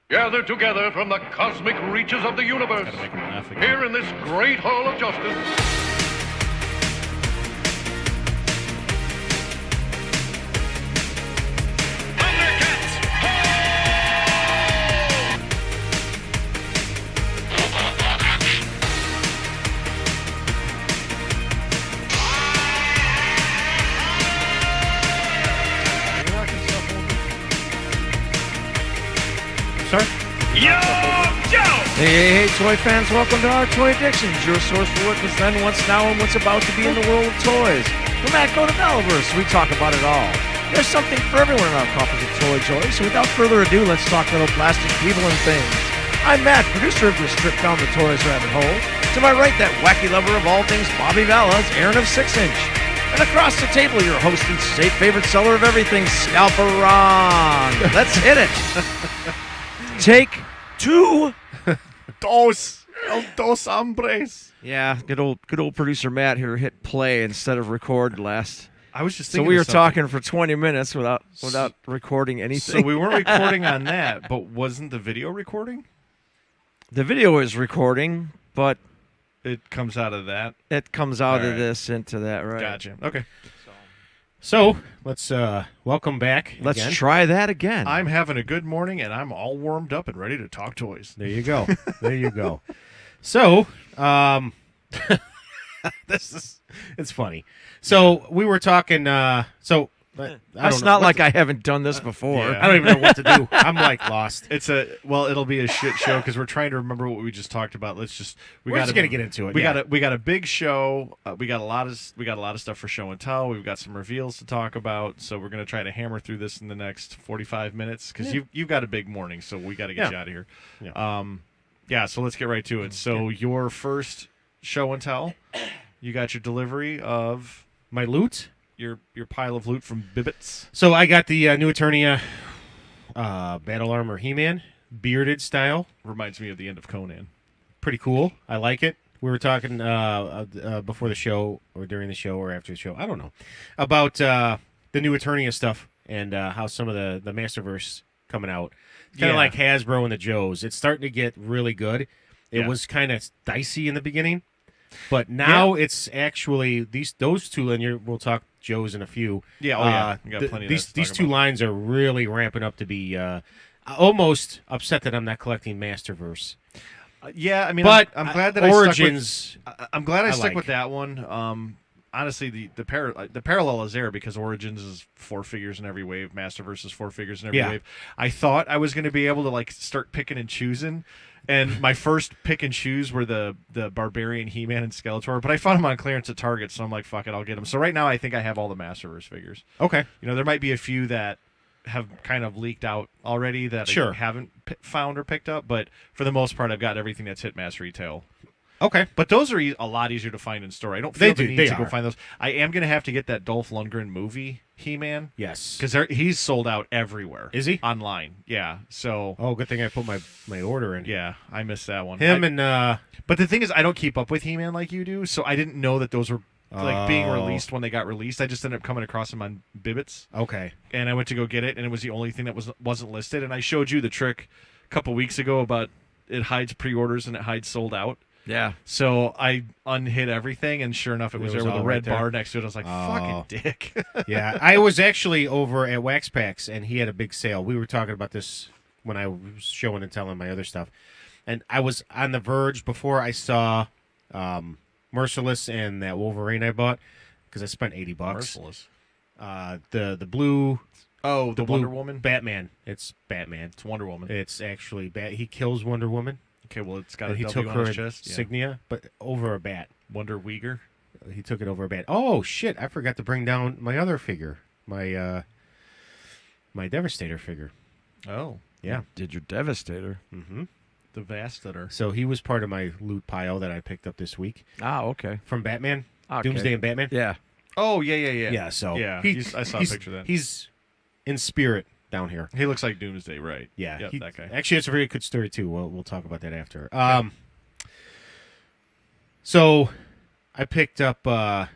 gathered together from the cosmic reaches of the universe, Gotta make him laugh again. here in this great hall of justice. Sorry? Hey, toy fans, welcome to our Toy Addictions, your source for what was then, what's now, and what's about to be in the world of toys. From Atco to Valaverse, we talk about it all. There's something for everyone in our coffers of toy joy, so without further ado, let's talk little plastic people and things. I'm Matt, producer of this trip down the Toys Rabbit Hole. To my right, that wacky lover of all things Bobby Vala's Aaron of 6 Inch. And across the table, your host and state favorite seller of everything, Scalperon. Let's hit it. Take 2. Dos hombres. Yeah, good old producer Matt here hit play instead of record last. I was just So thinking we of were something. talking for 20 minutes without recording anything. So we weren't recording on that, but wasn't the video recording? The video is recording, but It comes out of that. it comes out All of right. this into that, right? Gotcha. Okay. So let's welcome back. Let's again. try that again. I'm having a good morning, and I'm all warmed up and ready to talk toys. There you go. There you go. So, it's funny. So we were talking. That's not like I haven't done this before. yeah. I don't even know what to do. I'm like lost. It'll be a shit show because we're trying to remember what we just talked about. We're just gonna get into it. We got a big show. We got a lot of stuff for show and tell. We've got some reveals to talk about. So we're gonna try to hammer through this in the next 45 minutes because you've got a big morning. So we got to get you out of here. Yeah. So let's get right to it. So your first show and tell, you got your delivery of My loot. your pile of loot from Bibbits. So I got the new Eternia Battle Armor He-Man bearded style. Reminds me of the end of Conan. Pretty cool. I like it. We were talking before the show or during the show or after the show. I don't know about the new Eternia stuff and how some of the Masterverse coming out. Kind of Yeah. like Hasbro and the Joes. It's starting to get really good. It Yeah. was kind of dicey in the beginning, but now it's actually those two. And we'll talk Joes in a few. Yeah, oh yeah. You got plenty of that These to talk two about. lines are really ramping up to be almost upset that I'm not collecting Masterverse. Yeah, I mean, But I'm glad that Origins. I'm glad I I stuck like. with that one. Honestly, the parallel is there because Origins is 4 figures in every wave, Masterverse is 4 figures in every Yeah. wave. I thought I was going to be able to like start picking and choosing, and my first pick and choose were the Barbarian, He-Man, and Skeletor. But I found them on clearance at Target, so I'm like, fuck it, I'll get them. So right now, I think I have all the Masterverse figures. Okay. You know, there might be a few that have kind of leaked out already that Sure. I haven't found or picked up, but for the most part, I've got everything that's hit mass retail. Okay. But those are a lot easier to find in store. I don't They feel the do. need They to go are. find those. I am going to have to get that Dolph Lundgren movie He-Man Yes. because he's sold out everywhere. Is he? Online? Yeah. So Oh, good thing I put my order in. yeah, I missed that one. Him and but the thing is, I don't keep up with He-Man like you do, so I didn't know that those were like being Oh. released when they got released. I just ended up coming across them on Bibbits. okay. And I went to go get it, and it was the only thing that wasn't listed. And I showed you the trick a couple weeks ago about it hides pre-orders and it hides sold out. Yeah. So I unhid everything, and sure enough, it was It was there with a all red right there. bar next to it. I was like, Oh. fucking dick. Yeah, I was actually over at Wax Packs, and he had a big sale. We were talking about this when I was showing and telling my other stuff, and I was on the verge before I saw Merciless and that Wolverine I bought because I spent $80. Merciless. The blue. Oh, the blue Wonder Woman? Batman. It's Batman. It's Wonder Woman. It's actually He kills Wonder Woman. Okay, well, it's got a And he W took on her his chest. Yeah. insignia, but over a bat. Wonder Uyghur. He took it over a bat. Oh shit! I forgot to bring down my other figure, my Devastator figure. Oh, Yeah. Did your Devastator? Mm-hmm. the Vastator. So he was part of my loot pile that I picked up this week Ah, okay. from Batman, Okay. Doomsday and Batman. Yeah. Oh, yeah. Yeah. So Yeah, I saw a picture of that. He's in spirit down here. He looks like Doomsday, right? Yeah. Yep, that guy. Actually, it's a very good story too. We'll talk about that after. So I picked up. I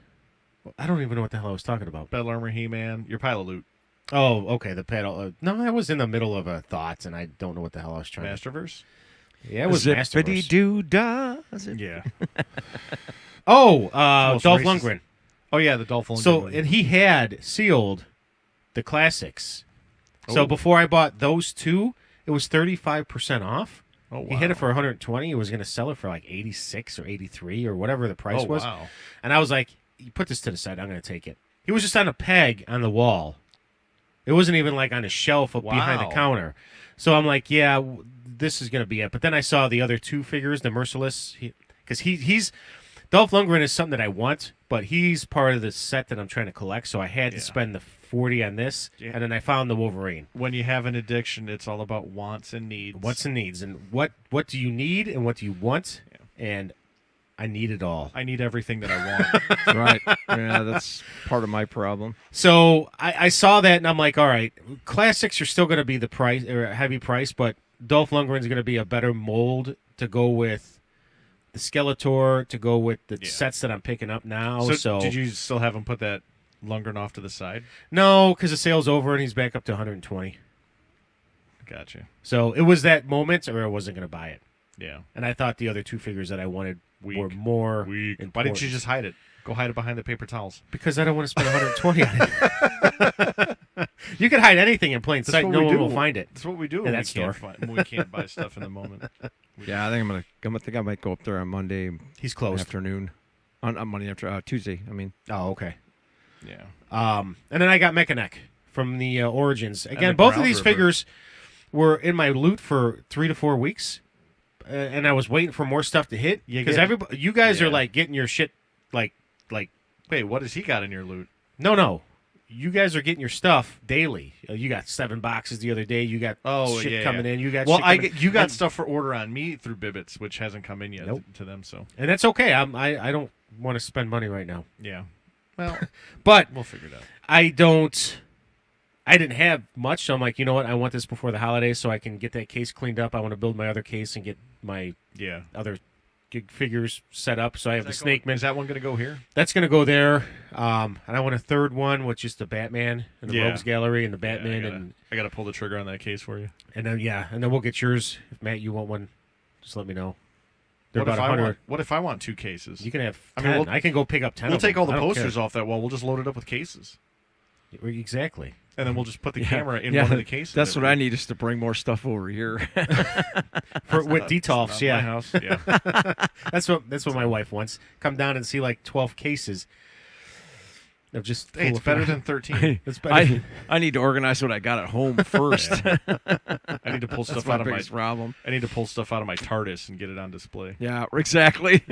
don't even know what the hell I was talking about. Battle Armor, He-Man, your pile of loot. Oh, okay. The pedal. No, I was in the middle of a thought, and I don't know what the hell I was trying Masterverse? to. Yeah, it was Masterverse. Zippity-doo-dah. Yeah. Oh, Most Dolph racist. Lundgren. Oh, yeah, the Dolph Lundgren So, movie. and he had sealed the classics. So Oh. before I bought those two, it was 35% off. Oh, wow. He hit it for 120. He was going to sell it for like 86 or 83 or whatever the price Oh, was. wow. And I was like, you put this to the side. I'm going to take it. He was just on a peg on the wall. It wasn't even like on a shelf up behind the Wow. counter. So I'm like, yeah, this is going to be it. But then I saw the other two figures, the Merciless, because he's Dolph Lundgren is something that I want, but he's part of the set that I'm trying to collect. So I had to spend the 40 on this, and then I found the Wolverine. When you have an addiction, it's all about wants and needs. Wants and needs, and what do you need and what do you want? And I need it all. I need everything that I want. Right. Yeah, that's part of my problem. So I saw that, and I'm like, all right, classics are still going to be the price or a heavy price, but Dolph Lundgren's going to be a better mold to go with the Skeletor, to go with the sets that I'm picking up now. So did you still have him put that Lundgren off to the side? No, because the sale's over and he's back up to 120. Gotcha. So it was that moment, or I wasn't going to buy it. Yeah. And I thought the other two figures that I wanted Weak. were more Weak. important. Why didn't you just hide it? Go hide it behind the paper towels. Because I don't want to spend 120 on it. You can hide anything in plain sight. No one will find it. That's what we do In when that we store. when we can't buy stuff in the moment. Yeah, I think I might go up there on Monday He's closed. afternoon. On Monday after Tuesday. I mean, Oh, okay. Yeah. And then I got Mechaneck from the Origins. Again, the both of Ground these Ripper. figures were in my loot for 3 to 4 weeks, and I was waiting for more stuff to hit You because get- everybody, you guys are Yeah. like getting your shit like. Wait, what has he got in your loot? No. You guys are getting your stuff daily. You got 7 boxes the other day. You got shit coming in. You got well, shit coming you got and, stuff for order on me through Bibbits, which hasn't come in yet Nope. to them. So and that's okay. I don't want to spend money right now, yeah. Well, but we'll figure it out. I didn't have much, so I'm like, you know what? I want this before the holidays so I can get that case cleaned up. I want to build my other case and get my Yeah. other figures set up. So I have the Snake Man. Is that one going to go here? That's going to go there. And I want a third one with just the Batman and the Yeah. Rogues Gallery and the Batman. Yeah, I got to pull the trigger on that case for you. and then we'll get yours. If, Matt, you want one, just let me know. They're about 100. What if I want 2 cases? You can have 10. I mean, I can go pick up 10 We'll of them. take all the I don't posters off that wall. We'll just load it up with cases, care. Exactly. and then we'll just put the camera in yeah, one of the cases. that's what I need is to bring more stuff over here. With Detolfs, Not yeah. my house. Yeah. That's what my wife wants. Come down and see like 12 cases of just. Hey, full it's of- better than 13. It's better. I need to organize what I got at home first. I need to pull That's stuff my out of my. biggest problem. I need to pull stuff out of my TARDIS and get it on display. Yeah, exactly.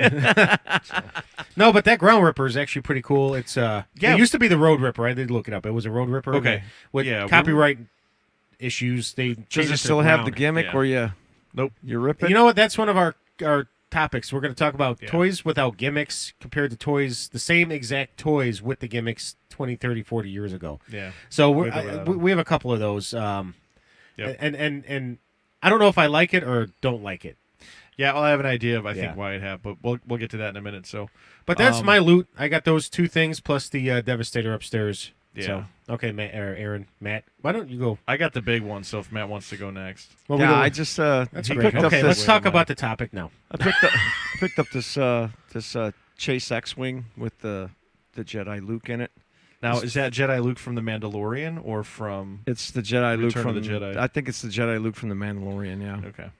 No, but that Ground Ripper is actually pretty cool. It's Yeah. It used to be the Road Ripper. I did look it up. It was a Road Ripper. Okay. With Yeah, copyright issues, they changed Does to it still have the Ground. gimmick Yeah. where you Nope. rip it? You know what? That's one of our topics. We're going to talk about Yeah. toys without gimmicks compared to toys, the same exact toys with the gimmicks 20, 30, 40 years ago. Yeah. So With or without them. we have a couple of those. Yep. And I don't know if I like it or don't like it. Yeah. Well, I have an idea of I Yeah. think why it have, but we'll get to that in a minute. So. But that's my loot. I got those 2 things plus the Devastator upstairs. Yeah. So, okay, Matt, why don't you go? I got the big one, so if Matt wants to go next. Well, Yeah, we I don't- just That's he great. picked up Okay, this. let's talk about the topic now. I picked up this Chase X-wing with the Jedi Luke in it. Now, is that Jedi Luke from The Mandalorian or from? It's the Jedi Luke Return from of the Jedi. I think it's the Jedi Luke from the Mandalorian. Yeah. Okay.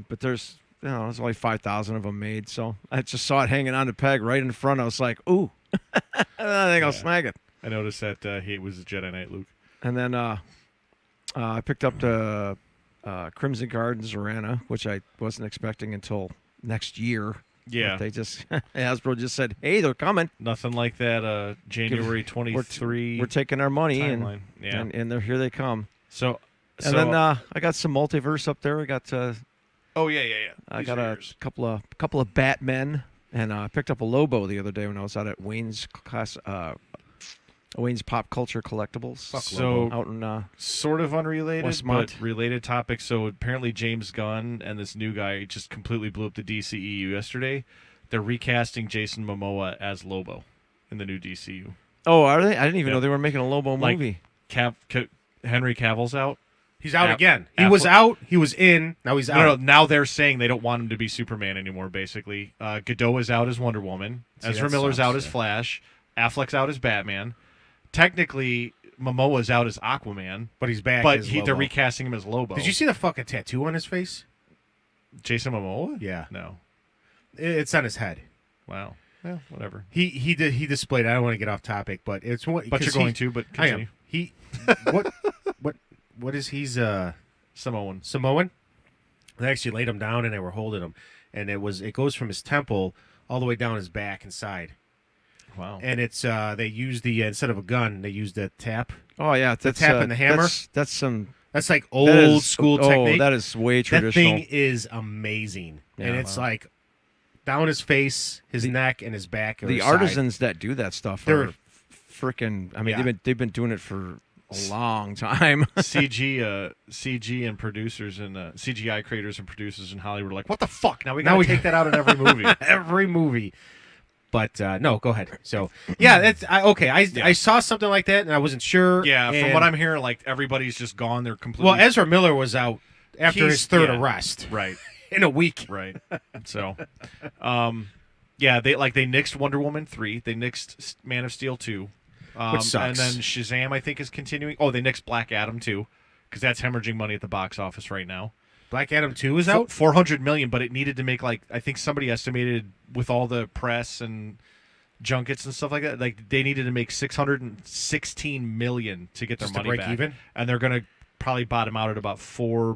But there's only 5,000 of them made, so I just saw it hanging on the peg right in front. I was like, ooh, I think I'll snag it. I noticed that he was a Jedi Knight Luke. And then I picked up the Crimson Guard and Zorana, which I wasn't expecting until next year. Yeah. But they just Hasbro just said, hey, they're coming. Nothing like that. January 23. We're taking our money timeline. Yeah. and they're here they come. So. And then I got some multiverse up there. I got Oh yeah. I These got are a yours. couple of Batmen, and I picked up a Lobo the other day when I was out at Wayne's Wayne's Pop Culture Collectibles. So out in sort of unrelated, Westmont. but related topic. So apparently James Gunn and this new guy just completely blew up the DCEU yesterday. They're recasting Jason Momoa as Lobo in the new DCU. oh, are they? I didn't even Yeah. know they were making a Lobo Like, movie. Henry Cavill's out. He's out again. He was out. He was in. Now he's out. No, now they're saying they don't want him to be Superman anymore, basically. Godot is out as Wonder Woman. Ezra Miller's out as Flash. Affleck's out as Batman. Technically, Momoa's out as Aquaman. But he's back but as Lobo. they're recasting him as Lobo. Did you see the fucking tattoo on his face? Jason Momoa? Yeah. No. It's on his head. Wow. Yeah, whatever. He displayed. I don't want to get off topic, but it's what. But you're going to. But continue. I am. What is he's Samoan? They actually laid him down and they were holding him, and it goes from his temple all the way down his back and side. Wow. And it's they used the instead of a gun, they used a tap. Oh yeah, the tap and the hammer. That's like old school technique. That is way traditional. That thing is amazing, and it's like down his face, his neck, and his back. The artisans that do that stuff are freaking. I mean, they've been doing it for a long time. CG and producers and CGI creators and producers in Hollywood are like, what the fuck? Now we gotta take that out in every movie. Every movie. But no, go ahead. So yeah, that's okay. I saw something like that and I wasn't sure. Yeah, from what I'm hearing, like everybody's just gone. They're completely. Well, Ezra Miller was out after his third arrest, right? In a week, right? So, yeah, they nixed Wonder Woman 3. They nixed Man of Steel 2. Which sucks. And then Shazam, I think, is continuing. Oh, they nixed Black Adam 2 because that's hemorrhaging money at the box office right now. Black Adam 2 is out? $400 million, but it needed to make, like, I think somebody estimated with all the press and junkets and stuff like that, like they needed to make $616 million to get their money break back. Even? And they're going to probably bottom out at about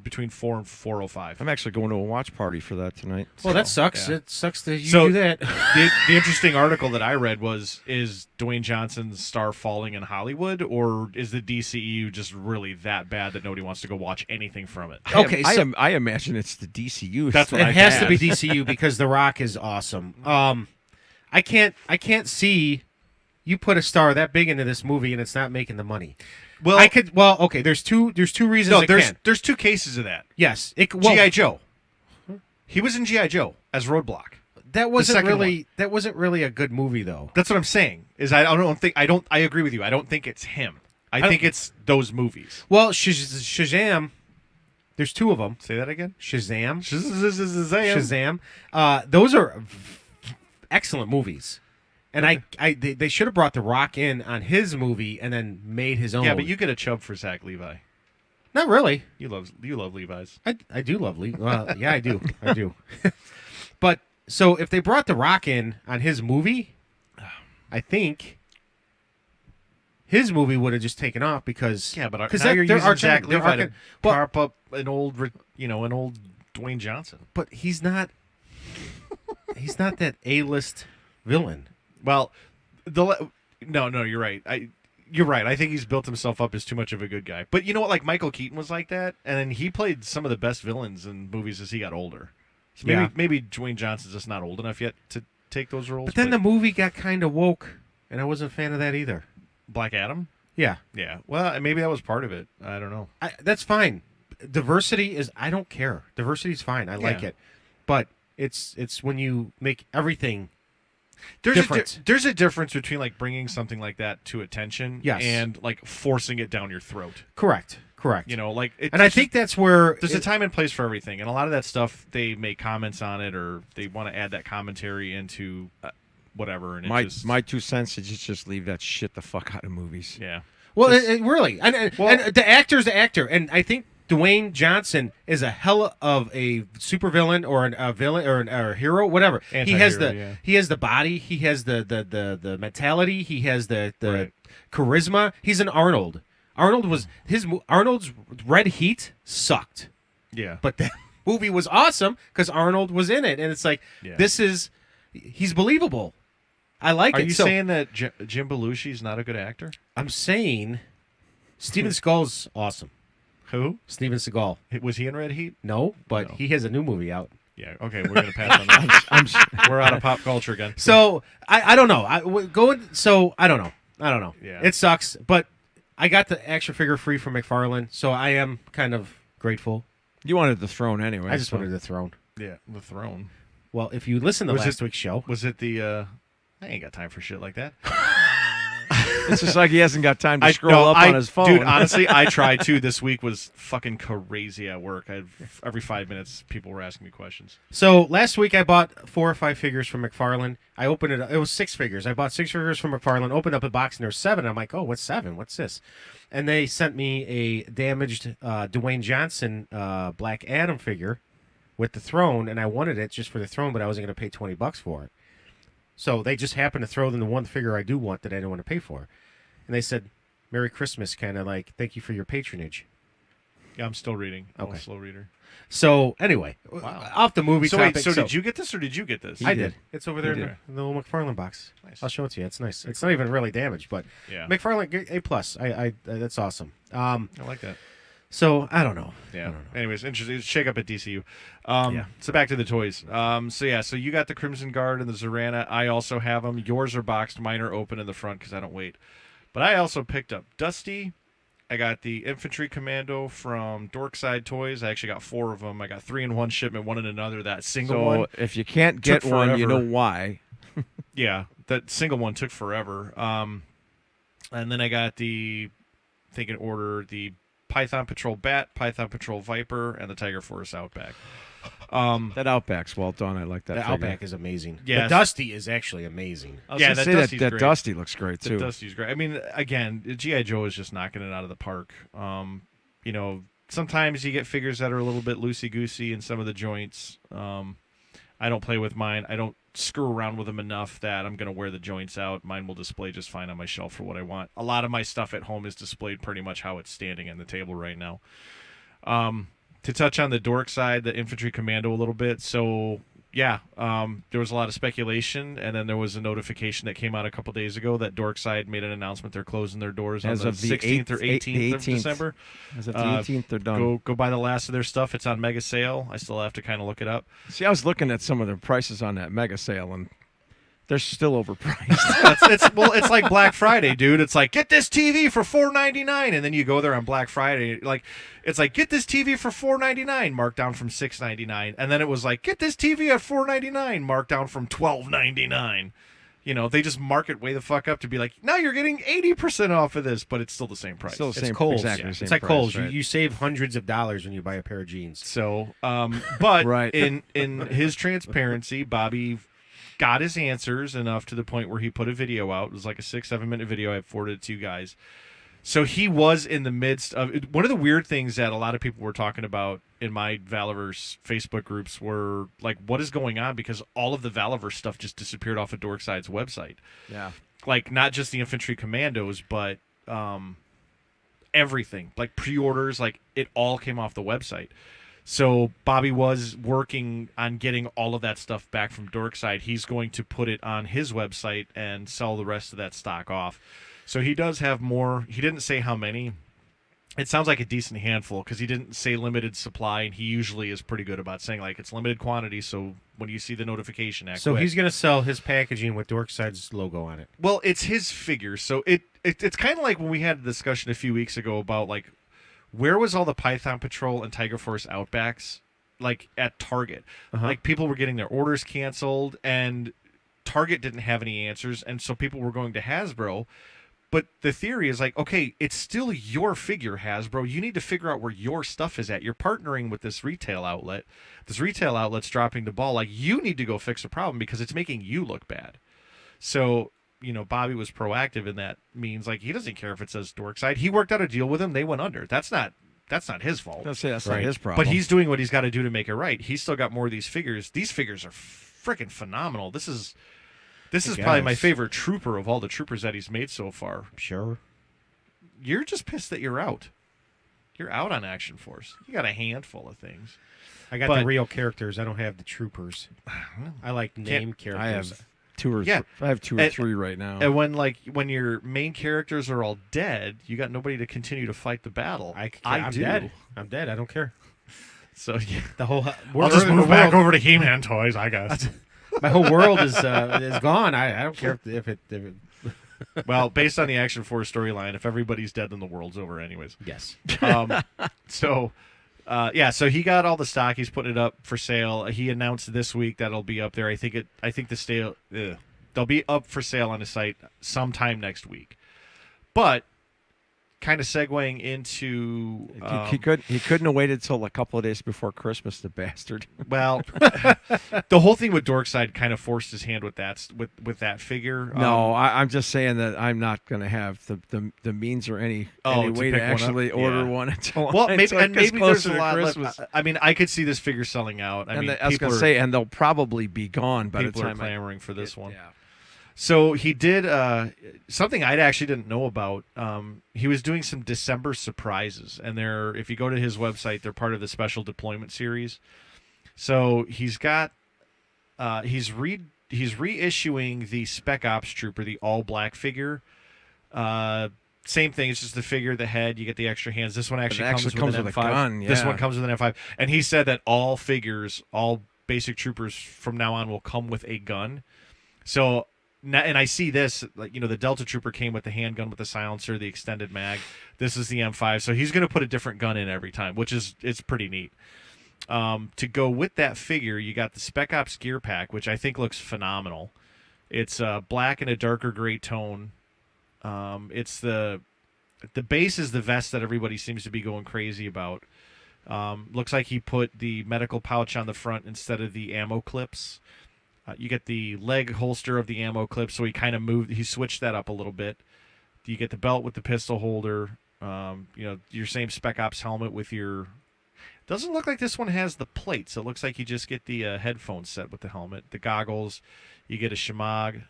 between 4 and 405. I'm actually going to a watch party for that tonight. Well, that sucks. Yeah. It sucks that you do that. The interesting article that I read was, is Dwayne Johnson's star falling in Hollywood, or is the DCEU just really that bad that nobody wants to go watch anything from it? Okay, I imagine it's the DCU. That's what it has to be DCU because The Rock is awesome. I can't see you put a star that big into this movie and it's not making the money. Well, okay. There's two reasons. No, there's two cases of that. Yes, G.I. Joe. He was in G.I. Joe as Roadblock. That wasn't really a good movie though. That's what I'm saying. I agree with you. I don't think it's him. I think it's those movies. Well, Shazam. There's two of them. Say that again. Shazam. Shazam. Those are excellent movies. And they should have brought The Rock in on his movie and then made his own. Yeah, but you get a chub for Zach Levi. Not really. You love Levi's. I do love Levi. Well, yeah, I do. I do. But so if they brought The Rock in on his movie, I think his movie would have just taken off because now you're using Zach Levi to prop up an old Dwayne Johnson. But he's not that A-list villain. Well, no, you're right. You're right. I think he's built himself up as too much of a good guy. But you know what? Like Michael Keaton was like that, and then he played some of the best villains in movies as he got older. So maybe Dwayne Johnson's just not old enough yet to take those roles. But then the movie got kind of woke, and I wasn't a fan of that either. Black Adam? Yeah. Yeah. Well, maybe that was part of it. I don't know. That's fine. Diversity is. I don't care. Diversity is fine. I like it, but it's when you make everything. There's a difference between like bringing something like that to attention, and like forcing it down your throat. Correct. You know, like, I think that's where there's a time and place for everything, and a lot of that stuff they make comments on it, or they want to add that commentary into whatever. And my 2 cents is just leave that shit the fuck out of movies. Yeah. Well, really, and the actor's the actor, and I think Dwayne Johnson is a hell of a supervillain or a villain or a hero, whatever. He has the body, he has the mentality, he has the charisma. He's an Arnold. Arnold's Red Heat sucked. Yeah, but that movie was awesome because Arnold was in it, and it's like he's believable. I like it. Are you saying that Jim Belushi's not a good actor? I'm saying Steven Seagal's awesome. Who? Steven Seagal. Was he in Red Heat? No, but he has a new movie out. Yeah, okay, we're going to pass on that. We're out of pop culture again. So, I don't know. I don't know. Yeah. It sucks, but I got the action figure free from McFarlane, so I am kind of grateful. You wanted the throne anyway. I just wanted the throne. Yeah, the throne. Well, if you listen to last week's show. Was it the... I ain't got time for shit like that. It's just like he hasn't got time to scroll up on his phone. Dude, honestly, I tried to. This week was fucking crazy at work. Every 5 minutes, people were asking me questions. So last week I bought 4 or 5 figures from McFarlane. I opened it. It was 6 figures. I bought 6 figures from McFarlane. Opened up a box and there was 7. I'm like, oh, what's 7? What's this? And they sent me a damaged Dwayne Johnson Black Adam figure with the throne, and I wanted it just for the throne, but I wasn't going to pay $20 for it. So they just happened to throw in the one figure I do want that I didn't want to pay for. And they said, Merry Christmas, kind of like, thank you for your patronage. Yeah, I'm still reading. I'm Okay. a slow reader. So anyway, off the movie topic. Wait, so did you get this or did you get this? I did. It's over there in the little McFarlane box. Nice. I'll show it to you. It's nice. It's not even really damaged, but Yeah. McFarlane A+. I that's awesome. I like that. So I don't know. Yeah. I don't know. Anyways, interesting. Shake up at DCU. Yeah. So back to the toys. So you got the Crimson Guard and the Zorana. I also have them. Yours are boxed. Mine are open in the front because I don't wait. But I also picked up Dusty. I got the Infantry Commando from Dorkside Toys. I actually got 4 of them. I got 3 in one shipment, 1 in another. That single one. So if you can't get took one, you forever. know why. Yeah, that single one took forever. And then I got the Python Patrol Bat, Python Patrol Viper, and the Tiger Force Outback. That Outback's well done. I like that. The figure. Outback is amazing. Yes. The Dusty is actually amazing. I was Yeah, gonna that say Dusty's that great. Dusty looks great The too. Dusty's great. I mean, again, G.I. Joe is just knocking it out of the park. Sometimes you get figures that are a little bit loosey-goosey in some of the joints. I don't play with mine. I don't screw around with them enough that I'm going to wear the joints out. Mine will display just fine on my shelf for what I want. A lot of my stuff at home is displayed pretty much how it's standing on the table right now. To touch on the dork side, the Infantry Commando a little bit. So, yeah, there was a lot of speculation, and then there was a notification that came out a couple days ago that Dorkside made an announcement they're closing their doors As on the of the 16th or 18th of 18th. December. As of the 18th, they're done. Go buy the last of their stuff. It's on mega sale. I still have to kind of look it up. See, I was looking at some of the prices on that mega sale, and they're still overpriced. It's like Black Friday, dude. It's like, get this TV for $4.99, and then you go there on Black Friday. It's like, get this TV for $4.99, marked down from $6.99, and then it was like, get this TV at $4.99, marked down from $12.99. They just mark it way the fuck up to be like, now you're getting 80% off of this, but it's still the same price. Still the It's same, Kohl's. exactly Yeah. the same It's like price, Kohl's. right? You save hundreds of dollars when you buy a pair of jeans. So, but Right. in his transparency, Bobby got his answers enough to the point where he put a video out. It was like a 6-7 minute video. I forwarded it to you guys. So he was in the midst of one of the weird things that a lot of people were talking about in my Valaverse Facebook groups were like, what is going on? Because all of the Valaverse stuff just disappeared off of Dorkside's website. Yeah. Like not just the Infantry Commandos, but everything. Like pre-orders, like it all came off the website. So Bobby was working on getting all of that stuff back from Dorkside. He's going to put it on his website and sell the rest of that stock off. So he does have more. He didn't say how many. It sounds like a decent handful because he didn't say limited supply, and he usually is pretty good about saying, like, it's limited quantity, so when you see the notification, act So quick. he's going to sell his packaging with Dorkside's logo on it. Well, it's his figure, so it's kind of like when we had a discussion a few weeks ago about, like, where was all the Python Patrol and Tiger Force Outbacks, like, at Target? Like, people were getting their orders canceled, and Target didn't have any answers, and so people were going to Hasbro. But the theory is like, okay, it's still your figure, Hasbro. You need to figure out where your stuff is at. You're partnering with this retail outlet. This retail outlet's dropping the ball. Like, you need to go fix a problem because it's making you look bad. So, Bobby was proactive in that means. Like, he doesn't care if it says Dorkside. He worked out a deal with him. They went under. That's not his fault. That's not Right. his problem. But he's doing what he's got to do to make it right. He's still got more of these figures. These figures are freaking phenomenal. This is probably my favorite trooper of all the troopers that he's made so far. Sure. You're just pissed that you're out. You're out on Action Force. You got a handful of things. I got the real characters. I don't have the troopers. I like name characters. I have two or Yeah. I have two or three right now. And when your main characters are all dead, you got nobody to continue to fight the battle. I'm do. dead. I'm dead. I don't care. So yeah. The whole I'll just move back over to He-Man toys, I guess. My whole world is gone. I don't care if it. Well, based on the Action Force storyline, if everybody's dead, then the world's over anyways. Yes. So he got all the stock. He's putting it up for sale. He announced this week that it'll be up there. I think they'll be up for sale on his site sometime next week. But kind of segueing into he couldn't have waited till a couple of days before Christmas, the bastard. well, the whole thing with Dorkside kind of forced his hand with that figure. No, I'm just saying that I'm not going to have the means or any way to actually order one until maybe there's a to lot Christmas. I mean, I could see this figure selling out. I was going to say, and they'll probably be gone by the time. People are clamoring for this one. Yeah. So he did something I actually didn't know about. He was doing some December surprises, and if you go to his website, they're part of the special deployment series. So he's got he's reissuing the Spec Ops Trooper, the all black figure. Same thing. It's just the figure, the head. You get the extra hands. This one actually comes with an M5. A gun, yeah. This one comes with an M5, and he said that all figures, all basic troopers from now on will come with a gun. So. And I see this, like, the Delta Trooper came with the handgun with the silencer, the extended mag. This is the M5, so he's going to put a different gun in every time, which it's pretty neat. To go with that figure, you got the Spec Ops gear pack, which I think looks phenomenal. It's black and a darker gray tone. It's the base is the vest that everybody seems to be going crazy about. Looks like he put the medical pouch on the front instead of the ammo clips. You get the leg holster of the ammo clip, so he switched that up a little bit. You get the belt with the pistol holder, your same Spec Ops helmet with your... Doesn't look like this one has the plates. It looks like you just get the headphone set with the helmet. The goggles, you get a Shemagh.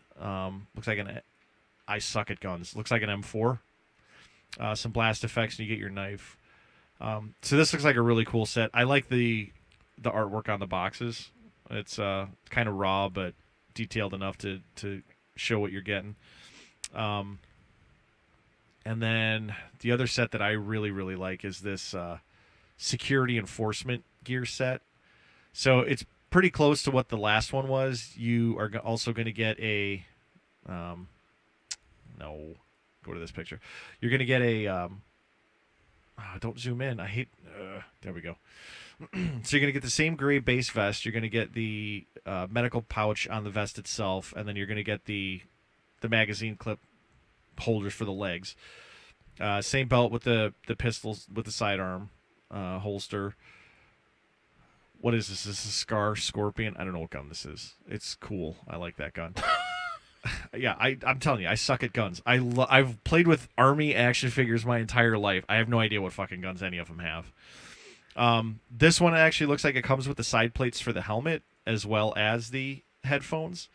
Looks like I suck at guns. Looks like an M4. Some blast effects, and you get your knife. So this looks like a really cool set. I like the artwork on the boxes. It's kind of raw, but detailed enough to show what you're getting. And then the other set that I really, really like is this security enforcement gear set. So it's pretty close to what the last one was. You are also going to get a... go to this picture. You're going to get a... don't zoom in. I hate... there we go. So you're going to get the same gray base vest. You're going to get the medical pouch on the vest itself, and then you're going to get the magazine clip holders for the legs. Same belt with the pistols with the sidearm holster. What is this? This is Scar Scorpion. I don't know what gun this is. It's cool. I like that gun. Yeah, I'm telling you, I suck at guns. I've played with Army action figures my entire life. I have no idea what fucking guns any of them have. This one actually looks like it comes with the side plates for the helmet as well as the headphones.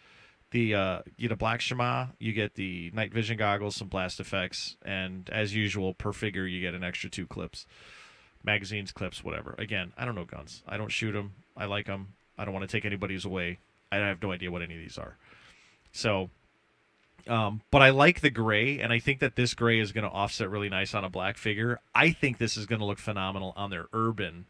You get a black Shemagh, you get the night vision goggles, some blast effects, and as usual, per figure, you get an extra 2 clips. Magazines, clips, whatever. Again, I don't know guns. I don't shoot them. I like them. I don't want to take anybody's away. I have no idea what any of these are. So, but I like the gray, and I think that this gray is going to offset really nice on a black figure. I think this is going to look phenomenal on their urban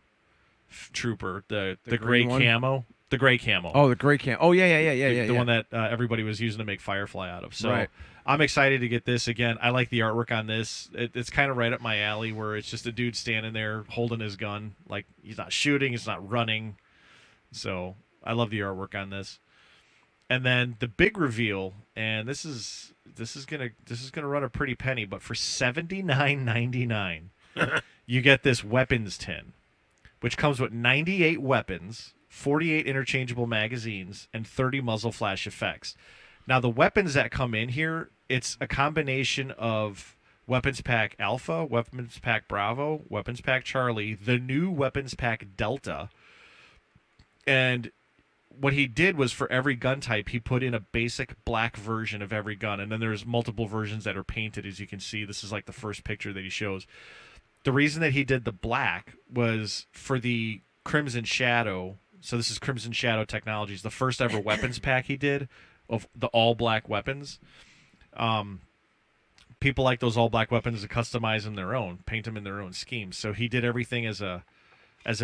trooper, the gray camo. The gray camo. Oh, the gray camo. Oh, yeah. The one that everybody was using to make Firefly out of. So right. I'm excited to get this again. I like the artwork on this. It's kind of right up my alley, where it's just a dude standing there holding his gun, like he's not shooting, he's not running. So I love the artwork on this. And then the big reveal, and this is gonna run a pretty penny, but for $79.99, you get this weapons tin, which comes with 98 weapons, 48 interchangeable magazines, and 30 muzzle flash effects. Now, the weapons that come in here, it's a combination of Weapons Pack Alpha, Weapons Pack Bravo, Weapons Pack Charlie, the new Weapons Pack Delta. And what he did was, for every gun type, he put in a basic black version of every gun. And then there's multiple versions that are painted, as you can see. This is like the first picture that he shows. The reason that he did the black was for the Crimson Shadow. So this is Crimson Shadow Technologies, the first ever weapons pack he did of the all-black weapons. People like those all-black weapons to customize them their own, paint them in their own schemes. So he did everything as a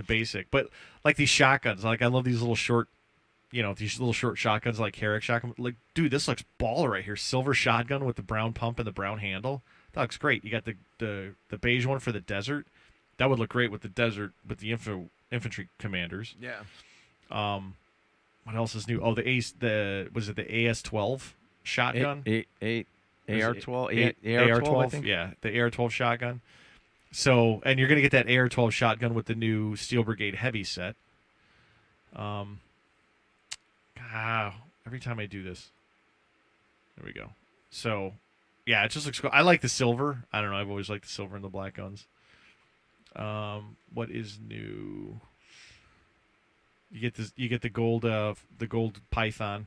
basic. But like these shotguns, like I love these little short, these little short shotguns like Carrick shotgun. Like, dude, this looks baller right here. Silver shotgun with the brown pump and the brown handle. That looks great. You got the beige one for the desert. That would look great with the desert, with the infantry commanders. Yeah. What else is new? Oh, the AS-12 shotgun. AR-12, AR-12, I think. yeah, the AR-12 shotgun. So, and you're going to get that AR-12 shotgun with the new Steel Brigade Heavy set. Every time I do this. There we go. So, yeah, it just looks cool. I like the silver. I don't know. I've always liked the silver and the black guns. What is new? You get this. You get the gold Python,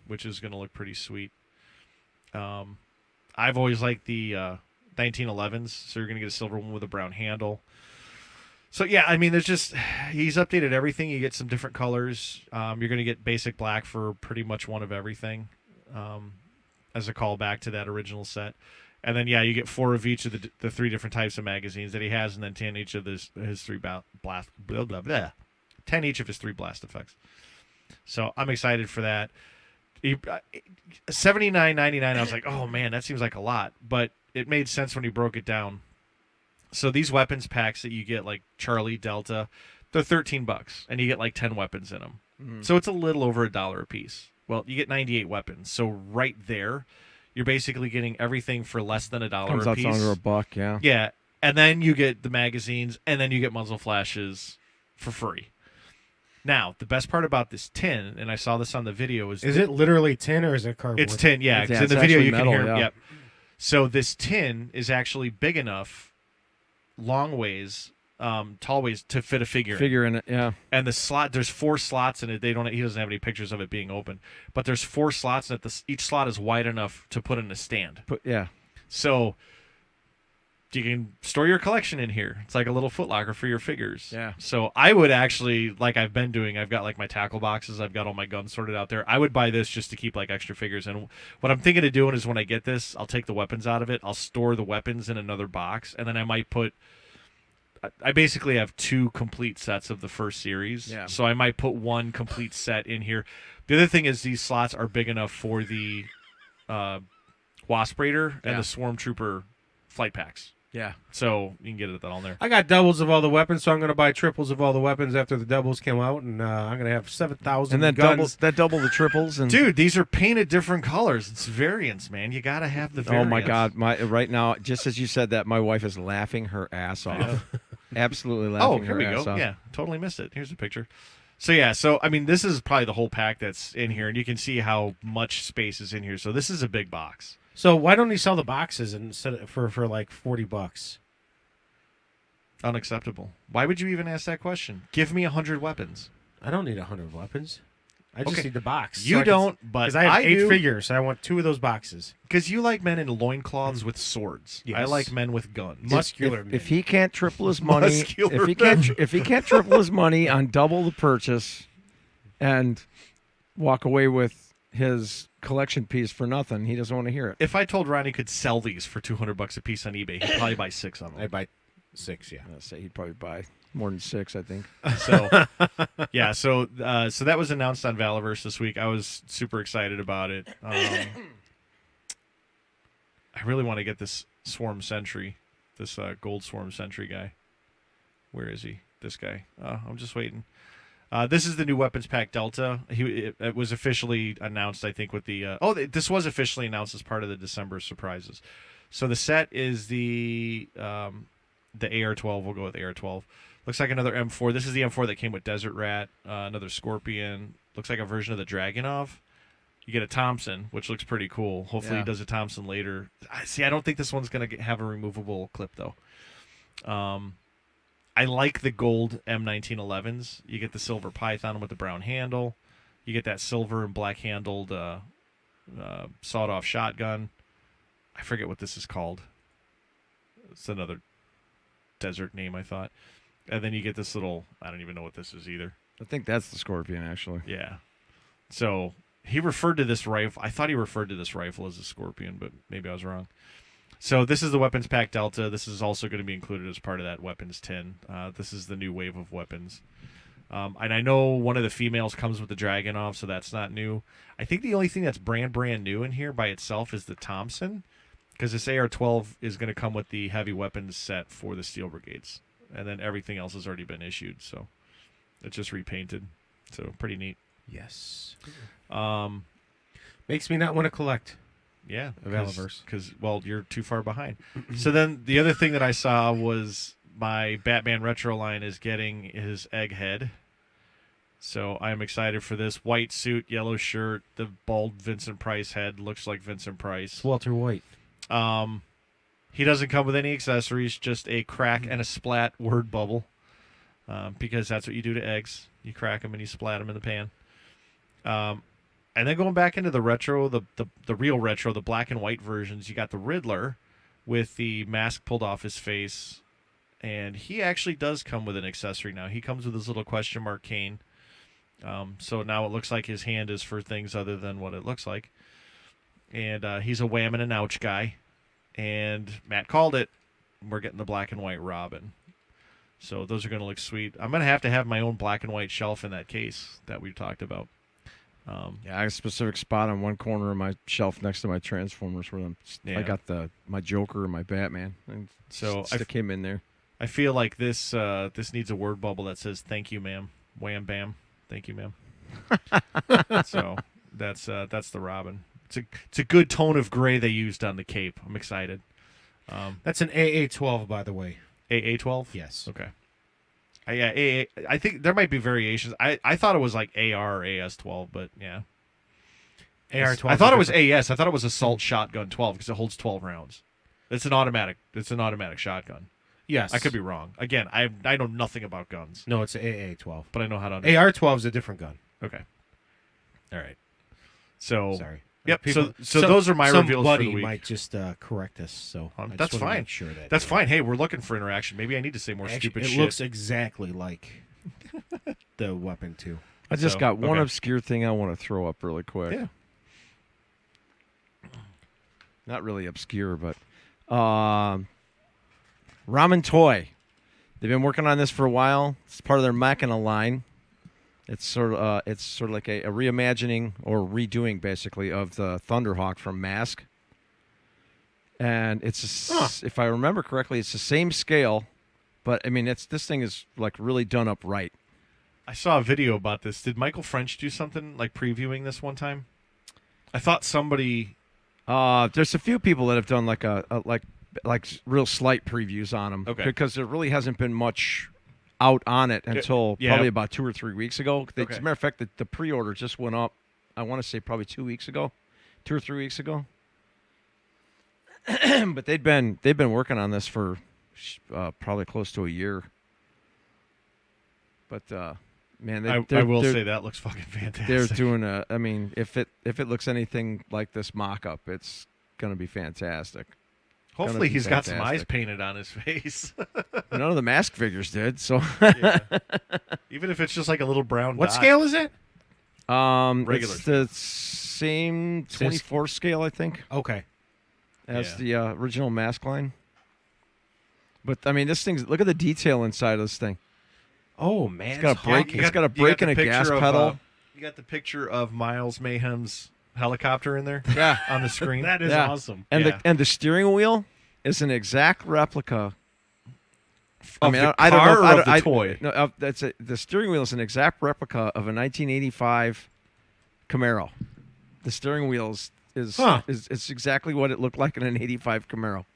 which is going to look pretty sweet. I've always liked the 1911s, so you're going to get a silver one with a brown handle. So, yeah, I mean, he's updated everything. You get some different colors. You're going to get basic black for pretty much one of everything as a callback to that original set. And then, yeah, you get 4 of each of the 3 different types of magazines that he has, and then 10 each of his 3 blast, 10 each of his 3 blast effects. So I'm excited for that. $79.99, I was like, oh, man, that seems like a lot. But it made sense when he broke it down. So these weapons packs that you get, like Charlie, Delta, they're $13, and you get like 10 weapons in them. Mm-hmm. So it's a little over $1 a piece. Well, you get 98 weapons. So right there, you're basically getting everything for less than $1 a piece. Comes out to under $1, yeah. Yeah, and then you get the magazines, and then you get muzzle flashes for free. Now, the best part about this tin, and I saw this on the video, is it literally tin or is it cardboard? It's tin, yeah. Because in the video you can hear, yep. So this tin is actually big enough, long ways, tall ways to fit a figure in it, yeah. And the slot, there's 4 slots in it. He doesn't have any pictures of it being open, but there's 4 slots in it. Each slot is wide enough to put in a stand. Yeah. So you can store your collection in here. It's like a little Foot Locker for your figures. Yeah. So I would actually, like I've been doing, I've got like my tackle boxes. I've got all my guns sorted out there. I would buy this just to keep like extra figures. And what I'm thinking of doing is when I get this, I'll take the weapons out of it. I'll store the weapons in another box, and then I might put. I basically have 2 complete sets of the first series. Yeah. So I might put 1 complete set in here. The other thing is these slots are big enough for the Wasp Raider and the Swarm Trooper flight packs. Yeah. So you can get it all in there. I got doubles of all the weapons, so I'm going to buy triples of all the weapons after the doubles come out, and I'm going to have 7,000 and then guns. double the triples. And dude, these are painted different colors. It's variants, man. You got to have the variants. Oh my God! Right now, just as you said that, my wife is laughing her ass off. Absolutely laughing her ass off. Oh, here we go. Yeah, totally missed it. Here's a picture. So yeah, I mean, this is probably the whole pack that's in here, and you can see how much space is in here. So this is a big box. So why don't he sell the boxes instead of for like $40? Unacceptable. Why would you even ask that question? Give me 100 weapons. I don't need 100 weapons. I just need the box. You don't, but because I have 8 figures, so I want 2 of those boxes. Because you like men in loincloths with swords. Yes. I like men with guns. Muscular men. If he can't triple his money, if he can't triple his money on double the purchase, and walk away with his collection piece for nothing, he doesn't want to hear it. If I told Ronnie could sell these for $200 a pice on eBay, he'd probably buy 6 of them. I'd buy 6, yeah. I'd say he'd probably buy more than 6, I think. So, yeah. So that was announced on Valaverse this week. I was super excited about it. I really want to get this Swarm Sentry, this gold Swarm Sentry guy. Where is he? This guy. I'm just waiting. This is the new weapons pack Delta. It was officially announced, I think, with the. This was officially announced as part of the December surprises. So the set is the AR-12. We'll go with AR-12. Looks like another M4. This is the M4 that came with Desert Rat. Another Scorpion. Looks like a version of the Dragunov. You get a Thompson, which looks pretty cool. Hopefully he does a Thompson later. I don't think this one's going to have a removable clip, though. I like the gold M1911s. You get the silver Python with the brown handle. You get that silver and black-handled sawed-off shotgun. I forget what this is called. It's another desert name, I thought. And then you get this little, I don't even know what this is either. I think that's the Scorpion, actually. Yeah. So he referred to this rifle. I thought he referred to this rifle as a Scorpion, but maybe I was wrong. So this is the weapons pack Delta. This is also going to be included as part of that weapons tin. This is the new wave of weapons. And I know one of the females comes with the Dragunov, so that's not new. I think the only thing that's brand new in here by itself is the Thompson, because this AR-12 is going to come with the heavy weapons set for the Steel Brigades. And then everything else has already been issued, so it's just repainted. So pretty neat. Yes. Makes me not want to collect. Yeah, Valaverse. Because you're too far behind. So then the other thing that I saw was my Batman Retro line is getting his Egghead. So I'm excited for this. White suit, yellow shirt, the bald Vincent Price head looks like Vincent Price. It's Walter White. He doesn't come with any accessories, just a crack and a splat word bubble, because that's what you do to eggs. You crack them and you splat them in the pan. And then going back into the retro, the real retro, the black and white versions, you got the Riddler with the mask pulled off his face, and he actually does come with an accessory now. He comes with his little question mark cane. So now it looks like his hand is for things other than what it looks like. And he's a wham and an ouch guy. And Matt called it. We're getting the black and white Robin. So those are going to look sweet. I'm going to have my own black and white shelf in that case that we talked about. Yeah, I have a specific spot on one corner of my shelf next to my Transformers where I got my Joker and my Batman. And so stick him in there. I feel like this needs a word bubble that says "Thank you, ma'am." Wham bam. Thank you, ma'am. So that's the Robin. It's a good tone of gray they used on the cape. I'm excited. That's an AA-12, by the way. AA-12? Yes. Okay. Yeah, AA. I think there might be variations. I thought it was like AR or AS-12, but yeah. AR-12. I thought it was AS. I thought it was Assault Shotgun 12 because it holds 12 rounds. It's an automatic shotgun. Yes. I could be wrong. Again, I know nothing about guns. No, it's AA-12. But I know how to understand. AR-12 is a different gun. Okay. All right. So sorry. Yep. So those are my reveals for the week. Might just correct us. So that's fine. Make sure that's fine. Hey, we're looking for interaction. Maybe I need to say more stupid shit. It looks exactly like the weapon too. I just got one obscure thing I want to throw up really quick. Yeah. Not really obscure, but Ramen Toy. They've been working on this for a while. It's part of their Machina line. It's sort of like a reimagining or redoing, basically, of the Thunderhawk from Mask. And it's, if I remember correctly, it's the same scale, but I mean, this thing is like really done up right. I saw a video about this. Did Michael French do something like previewing this one time? I thought somebody. There's a few people that have done like like real slight previews on them. Okay. Because there really hasn't been much out on it until probably about 2 or 3 weeks ago. As a matter of fact, the pre-order just went up, I want to say probably 2 weeks ago, 2 or 3 weeks ago. But they've been working on this for probably close to a year. But man, I will say that looks fucking fantastic. They're doing I mean, if it looks anything like this mock-up, it's going to be fantastic. Hopefully he's got some eyes painted on his face. None of the Mask figures did, so yeah. Even if it's just like a little brown What dot. scale is it? Regular. It's the same 24 scale, I think. Okay. As the original Mask line. But I mean, this thing's, look at the detail inside of this thing. Oh man, it's got a break. It's got a break and a gas pedal. You got the picture of Miles Mayhem's helicopter in there. Yeah, on the screen. That is awesome. And the steering wheel is an exact replica. I mean, I don't know if the toy. No, the steering wheel is an exact replica of a 1985 Camaro. The steering wheel is exactly what it looked like in an 85 Camaro.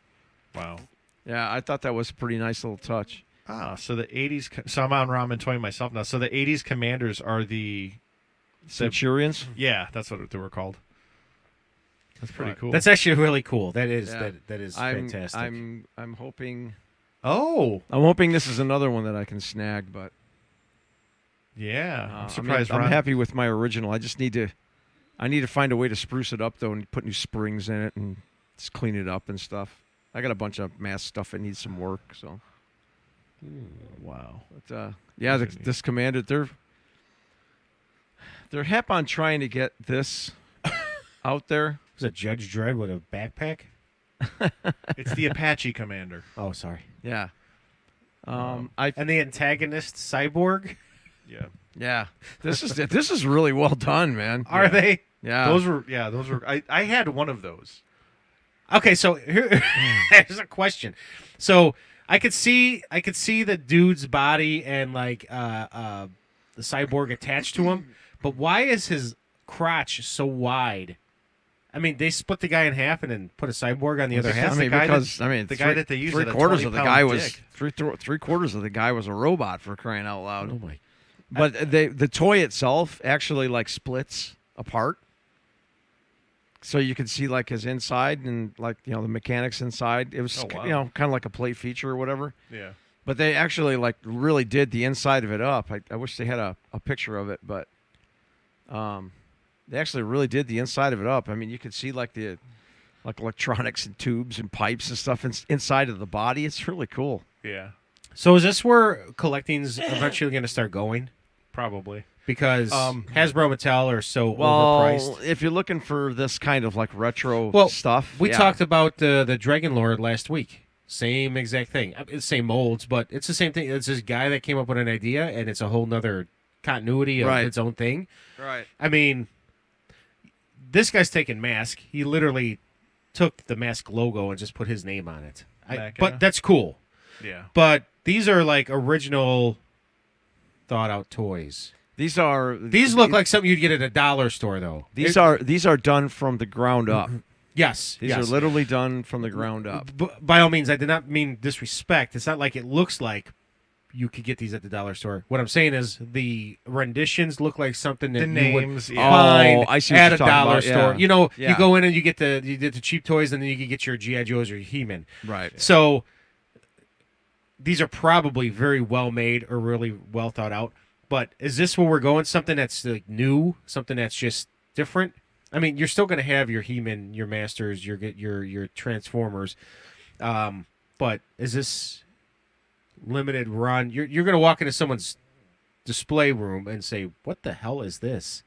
Wow. Yeah, I thought that was a pretty nice little touch. So the 80s. So I'm on Ramen Toy myself now. So the 80s Commanders are the Centurions. Yeah, that's what they were called. That's pretty cool. That's actually really cool. That is that is fantastic. I'm hoping. Oh, I'm hoping this is another one that I can snag, but I'm surprised. I'm happy with my original. I need to find a way to spruce it up though, and put new springs in it and just clean it up and stuff. I got a bunch of Mask stuff that needs some work. So. Wow. But this Commander, they're hep on trying to get this out there. Was it Judge Dredd with a backpack? It's the Apache Commander. Oh, sorry. Yeah. And the antagonist Cyborg. Yeah. Yeah. This is really well done, man. Are they? Yeah. Those were. I had one of those. Okay, so here's a question. So I could see the dude's body and like the cyborg attached to him, but why is his crotch so wide I mean, they split the guy in half and then put a cyborg on the other half. the guy the guy that they use three had a quarters of the guy 20-pound was dick. three quarters of the guy was a robot, for crying out loud. Oh my! But the toy itself actually like splits apart, so you can see like his inside and like the mechanics inside. It was Oh, wow. kind of like a play feature or whatever. Yeah. But they actually like really did the inside of it up. I wish they had a picture of it, but they actually really did the inside of it up. I mean, you could see like electronics and tubes and pipes and stuff inside of the body. It's really cool. Yeah. So is this where collecting's eventually going to start going? Probably. Because Hasbro, Mattel are so Well, overpriced. if you're looking for this kind of like retro stuff, We yeah. talked about the Dragon Lord last week. Same exact thing. I mean, same molds, but it's the same thing. It's this guy that came up with an idea, and it's a whole nother continuity of Right. its own thing. Right. I mean, this guy's taking Mask. He literally took the Mask logo and just put his name on it. But that's cool. Yeah. But these are like original, thought-out toys. These look like something you'd get at a dollar store, though. These are done from the ground up. Yes. These are literally done from the ground up. By all means, I did not mean disrespect. It's not like it looks like you could get these at the dollar store. What I'm saying is the renditions look like something that The you names, would yeah. find I see what at you're a talking dollar about, store. yeah. You know, Yeah. you go in and you get the cheap toys, and then you can get your G.I. Joes or your He-Man. Right. So these are probably very well made or really well thought out. But is this where we're going? Something that's like new, something that's just different. I mean, you're still going to have your He-Man, your Masters, your Transformers, but is this limited run? You're going to walk into someone's display room and say, "What the hell is this?"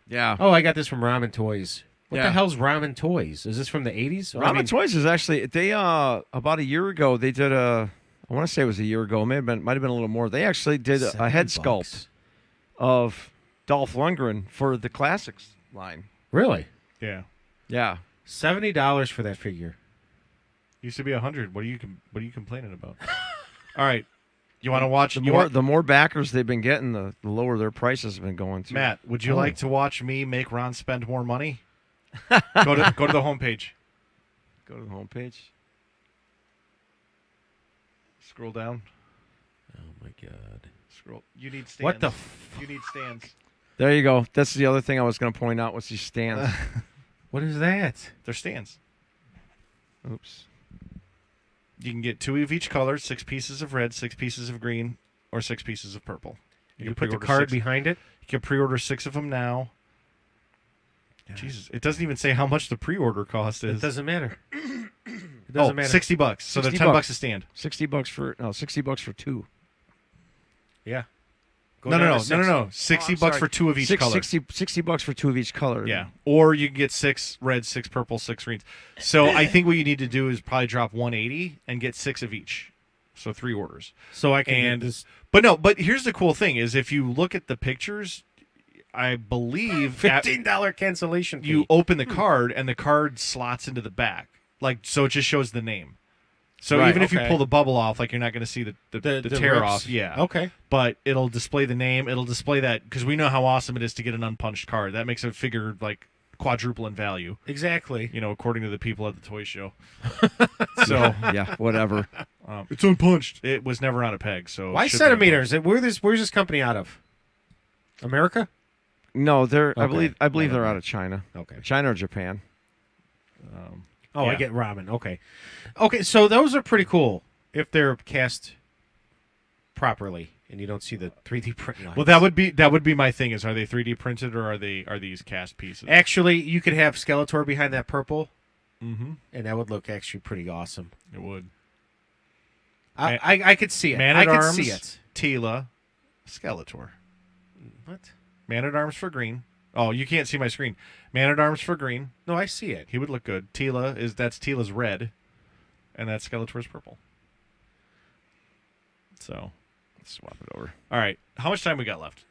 Yeah. Oh, I got this from Ramen Toys. What the Yeah. hell's Ramen Toys? Is this from the 80s? Ramen Toys is actually they about a year ago they did I want to say it was a year ago, might have been a little more. They actually did a head sculpt of Dolph Lundgren for the classics line. Really? Yeah. Yeah. $70 for that figure. Used to be 100. What are you complaining about? All right. You want to watch The more backers they've been getting, the lower their prices have been going to. Matt, would you like to watch me make Ron spend more money? go to the homepage. Go to the homepage. Scroll down. Oh my God! Scroll. You need stands. What the? You need stands. There you go. That's the other thing I was going to point out was these stands. What is that? They're stands. Oops. You can get 2 of each color, 6 pieces of red, 6 pieces of green, or 6 pieces of purple. You can put the pre-order card 6. behind it. You can pre-order 6 of them now. Yeah. Jesus, it doesn't even say how much the pre-order cost is. It doesn't matter. It doesn't matter. $60. So they're $60 $10 a stand. $60 for 2. Yeah. Go No. down to 6. $60 for 2 of each color. $60 for 2 of each color. Yeah. Or you can get 6 red, 6 purple, 6 greens. So I think what you need to do is probably drop 180 and get 6 of each. So 3 orders. So I can And get this but here's the cool thing is if you look at the pictures, I believe $15 cancellation fee. you open the card and the card slots into the back. Like so it just shows the name. So Right, even if you okay. pull the bubble off, like you're not going to see the tear rips. off. Yeah. Okay. But it'll display the name. It'll display that because we know how awesome it is to get an unpunched card. That makes a figure like quadruple in value. Exactly. You know, according to the people at the toy show. So Yeah, whatever. it's unpunched. It was never on a peg. So Why it should be centimeters? Where's this company out of? America? No, they're Okay. I believe they're out of China. Okay. China or Japan. Oh, I Yeah. get ramen. Okay. Okay, so those are pretty cool if they're cast properly and you don't see the 3D print lines. Well, that would be my thing. Is are they 3D printed or are these cast pieces? Actually, you could have Skeletor behind that purple, Mm-hmm. and that would look actually pretty awesome. It would. I could see it. Man I at could Arms, see it. Tila, Skeletor. What? Man at Arms for green. Oh, you can't see my screen. Man at Arms for green. No, I see it. He would look good. That's Tila's red, and that's Skeletor's purple. So, Let's swap it over. all right. How much time we got left?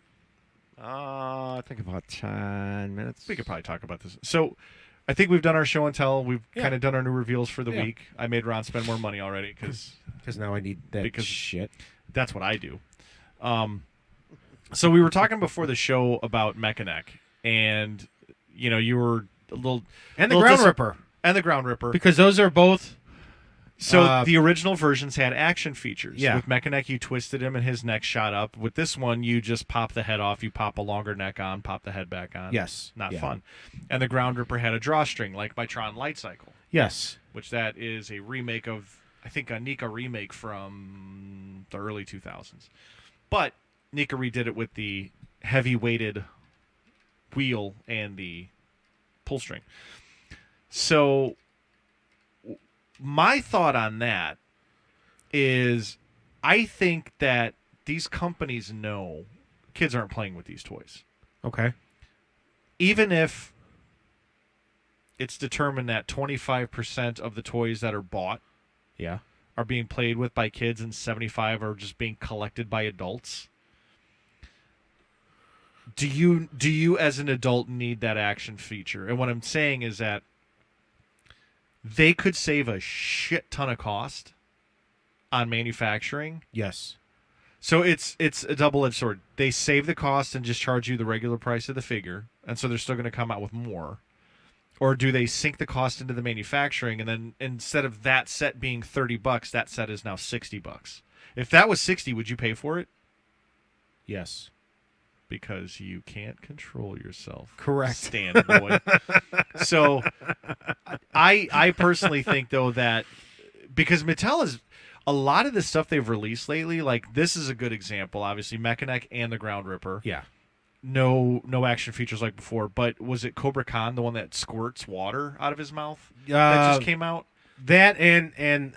I think about 10 minutes. We could probably talk about this. So, I think we've done our show and tell. We've Yeah. kind of done our new reveals for the Yeah. week. I made Ron spend more money already because Because now I need that Because- shit. that's what I do. So we were talking before the show about Mechanic, and you were little and the little Ground Ripper. And the Ground Ripper. Because those are both. So the original versions had action features. Yeah. With Mechaneck, you twisted him and his neck shot up. With this one, you just pop the head off. You pop a longer neck on, pop the head back on. Yes. Not fun. And the Ground Ripper had a drawstring, like my Tron Light Cycle. Yes. Which that is a remake of, I think, a Nika remake from the early 2000s. But Nika redid it with the heavy-weighted wheel and the pull string. So my thought on that is I think that these companies know kids aren't playing with these toys. Okay. Even if it's determined that 25% of the toys that are bought are being played with by kids and 75 are just being collected by adults. Do you as an adult need that action feature? And what I'm saying is that they could save a shit ton of cost on manufacturing. Yes. So it's a double-edged sword. They save the cost and just charge you the regular price of the figure, and so they're still going to come out with more. Or do they sink the cost into the manufacturing, and then instead of that set being $30, that set is now $60? If that was $60, would you pay for it? Yes. Because you can't control yourself. Correct. Stand boy. So I personally think, though, that because Mattel is a lot of the stuff they've released lately, like this is a good example, obviously, Mechaneck and the Ground Ripper. Yeah. No action features like before, but was it Cobra Khan, the one that squirts water out of his mouth that just came out? That and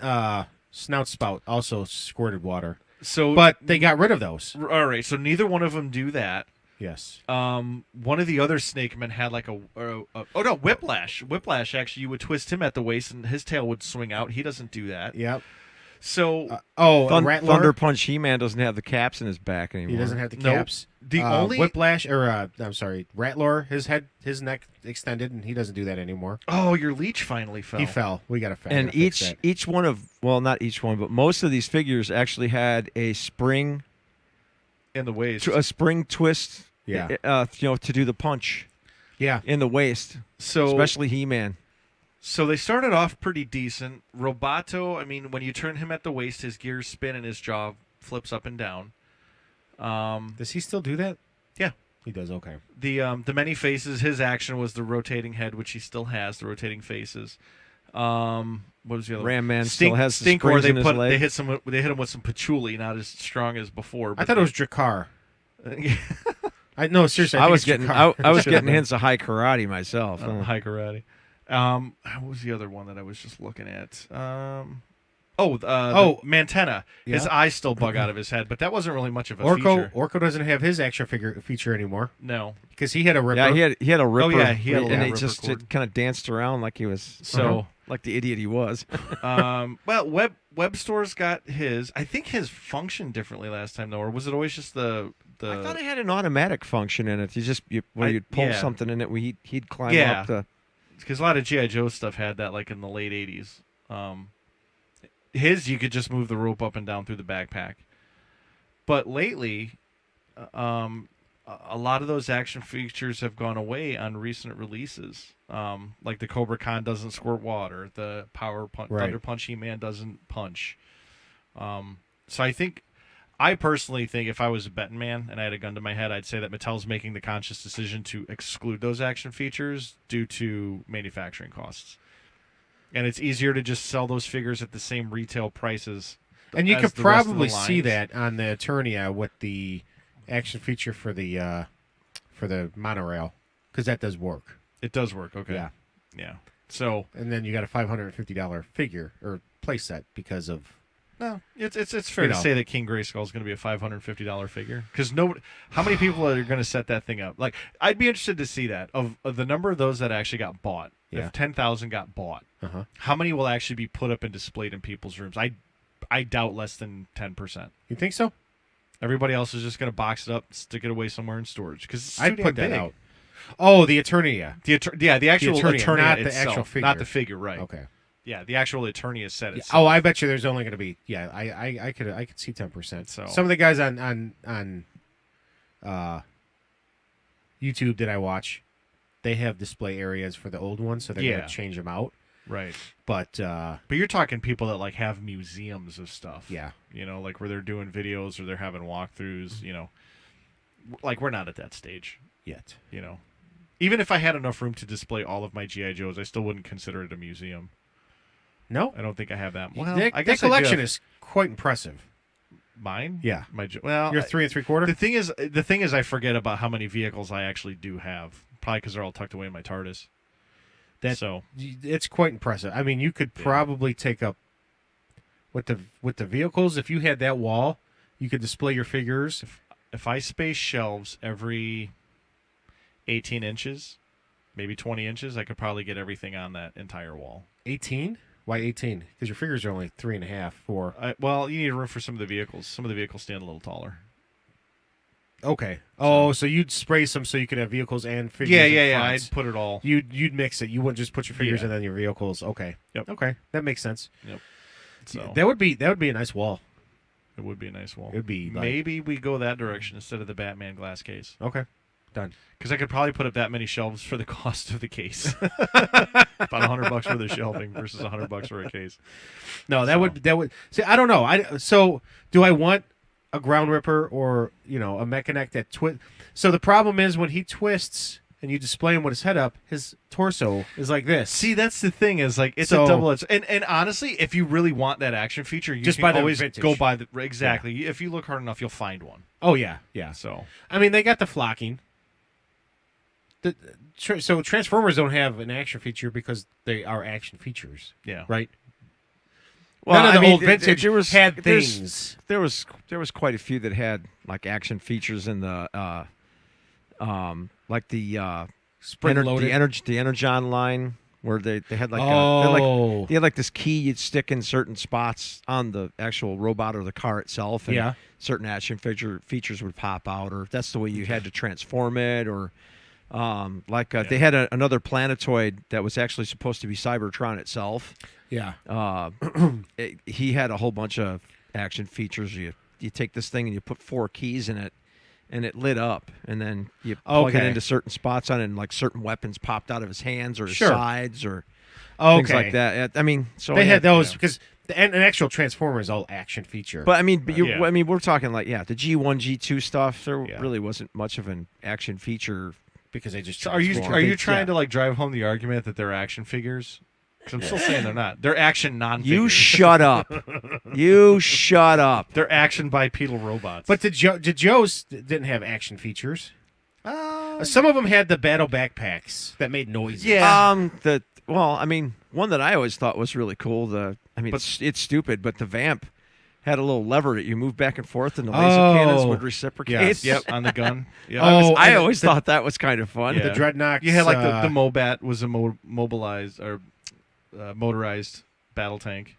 Snout Spout also squirted water. So, but they got rid of those. All right, so neither one of them do that. Yes. One of the other Snake Men had like Whiplash. Whiplash, actually, you would twist him at the waist and his tail would swing out. He doesn't do that. Yep. So, Thunder Punch He-Man doesn't have the caps in his back anymore. He doesn't have the caps. The only Whiplash, Rattler, his neck extended, and he doesn't do that anymore. Oh, your leech finally fell. He fell. We got to fix And each one of, well, not each one, but most of these figures actually had a spring in the waist, a spring twist. Yeah. To do the punch. Yeah. In the waist. So especially He-Man. So they started off pretty decent. Roboto, I mean, when you turn him at the waist, his gears spin and his jaw flips up and down. Does he still do that? Yeah. He does, okay. The many faces, his action was the rotating head, which he still has, the rotating faces. What was the other Ram Man one? still has the Stinkor, springs in his leg. They hit him with some patchouli, not as strong as before. I thought it was Drakkar. No, seriously. I was getting hints of high karate myself. High karate. What was the other one that I was just looking at? Mantenna. Yeah. His eyes still bug out of his head, but that wasn't really much of a feature. Orko doesn't have his action feature anymore. No, because he had a Ripper. Yeah, he had a Ripper. Oh yeah, he had a and Ripper. It just kind of danced around like he was like the idiot he was. Well, Web Store's got his. I think his functioned differently last time though, or was it always just the? I thought it had an automatic function in it. You'd pull something in it, he'd climb up the. Because a lot of G.I. Joe stuff had that, like in the late '80s. His, you could just move the rope up and down through the backpack. But lately, a lot of those action features have gone away on recent releases. Like the Cobra Khan doesn't squirt water. The Thunder Punch He-Man doesn't punch. So I personally think if I was a betting man and I had a gun to my head, I'd say that Mattel's making the conscious decision to exclude those action features due to manufacturing costs. And it's easier to just sell those figures at the same retail prices. And you could probably see that on the Eternia with the action feature for the monorail, because that does work. It does work, okay. Yeah. So, and then you got a $550 figure or playset because of. No, it's fair to say that King Grayskull is going to be a $550 figure because how many people are going to set that thing up? Like, I'd be interested to see that of the number of those that actually got bought. Yeah. If 10,000 got bought, how many will actually be put up and displayed in people's rooms? I doubt less than 10%. You think so? Everybody else is just going to box it up, stick it away somewhere in storage because I'd put that out. Oh, the Eternia. The actual Eternia, not itself, the actual figure, not the figure, right? Okay. Yeah, the actual Eternia set itself. Oh, I bet you there's only going to be. Yeah, I could see 10%. So some of the guys on YouTube that I watch, they have display areas for the old ones, so they're Yeah. going to change them out. Right. But you're talking people that like have museums of stuff. yeah, You know, like where they're doing videos or they're having walkthroughs. You know, like we're not at that stage. yet. You know, even if I had enough room to display all of my GI Joes, I still wouldn't consider it a museum. No, I don't think I have that. Well, that, I guess that collection I do have is quite impressive. mine. Yeah. Well, You're 3 3/4. the thing is, I forget about how many vehicles I actually do have. Probably because they're all tucked away in my TARDIS. So It's quite impressive. I mean, you could probably take up with the vehicles. If you had that wall, you could display your figures. if I space shelves every 18 inches, maybe 20 inches, I could probably get everything on that entire wall. 18? Why 18? Because your figures are only 3.5, 4. Well, you need room for some of the vehicles. Some of the vehicles stand a little taller. Okay. Oh, so you'd spray some so you could have vehicles and figures. Yeah, and yeah, yeah. fronts. I'd put it all. You'd mix it. You wouldn't just put your figures Yeah. and then your vehicles. Okay. Yep. Okay, that makes sense. Yep. So That would be a nice wall. it would be a nice wall. It would be like- Maybe we go that direction instead of the Batman glass case. Okay. Done. Because I could probably put up that many shelves for the cost of the case. About $100 worth of shelving versus $100 for a case. No, that would see. I don't know. So do I want a ground ripper or a mechanic that twist? So the problem is when he twists and you display him with his head up, his torso is like this. See, that's the thing is like it's So- a double-edged. And honestly, if you really want that action feature, you Just can buy the always vintage. go by the exactly. If you look hard enough, you'll find one. Oh yeah, yeah. So I mean, they got the flocking. So Transformers don't have an action feature because they are action features, yeah, right? Well, None of the I mean, old vintage had there's- things. There was quite a few that had like action features in the like the Spring-loaded. the Energon line where they had like Oh. they had like this key you'd stick in certain spots on the actual robot or the car itself, and Yeah. certain action features would pop out, or that's the way you had to transform it, or they had another planetoid that was actually supposed to be Cybertron itself. Yeah. He had a whole bunch of action features. You take this thing and you put 4 keys in it, and it lit up, and then you plug it Okay. into certain spots on it, and like certain weapons popped out of his hands or his Sure. sides or Okay. things like that. I mean, so They had those yeah. because an actual Transformer is all action feature. But I mean, Yeah. I mean, we're talking like the G1, G2 stuff. There Yeah. really wasn't much of an action feature. because they just So are you transform. trying to like drive home the argument that they're action figures? Because I'm still saying they're not. They're action non-figures. You shut up. You shut up. They're action bipedal robots. But the Joes didn't have action features. Some of them had the battle backpacks that made noises. Yeah. I mean, one that I always thought was really cool. It's stupid, but the Vamp had a little lever that you move back and forth, and the laser cannons would reciprocate. Yes. Yep, on the gun. Yep. I always thought that was kind of fun. Yeah. The Dreadnoughts. You had like the Mobat was a mobilized or motorized battle tank.